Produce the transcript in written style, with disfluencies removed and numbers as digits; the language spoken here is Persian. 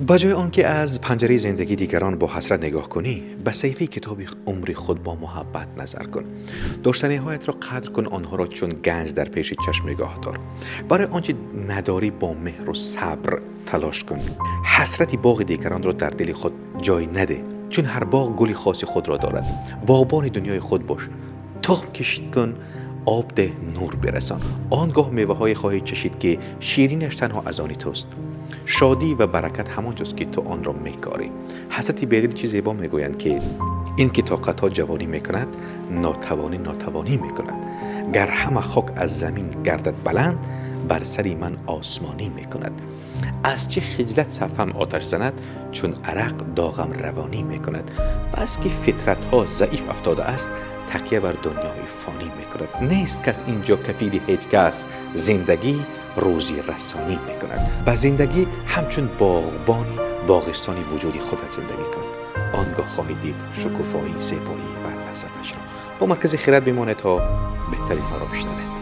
با جای آنکه از پنجره زندگی دیگران با حسرت نگاه کنی، به صحیفه کتاب عمر خود با محبت نظر کن. داشتنی‌هایت را قدر کن، آنها را چون گنج در پیش چشم نگاه دار. برای آنچه نداری با مهر و صبر تلاش کن. حسرتی باغ دیگران را در دل خود جای نده، چون هر باغ گلی خاص خود را دارد. باغبان دنیای خود باش. تخم کشید کن، آب ده، نور برسان. آنگاه میوه‌های خواهی چشید که شیرینش تنها از آن توست. شادی و برکت همانجاست که تو آن را میکاری. حضرت بیدل زیبا میگویند که این که طاقت‌ها جوانی میکند، ناتوانی میکند. گر همه خاک از زمین گردد بلند، بر سری من آسمانی میکند. از چه خجلت صفم آتش زند، چون عرق داغم روانی میکند. بس که فطرت ها ضعیف افتاده است، تکیه بر دنیای فانی میکند. نیست کس اینجا کفیل هیچ کس، زندگی روزی رسانی میکند. با زندگی همچون باغبانی باغستانی وجودی خودت زندگی کن. آنگاه خواهی دید شکوفایی، زیبایی و لذتش را. با مرکز خیرات بمانید تا بهترین ها را بشنوید.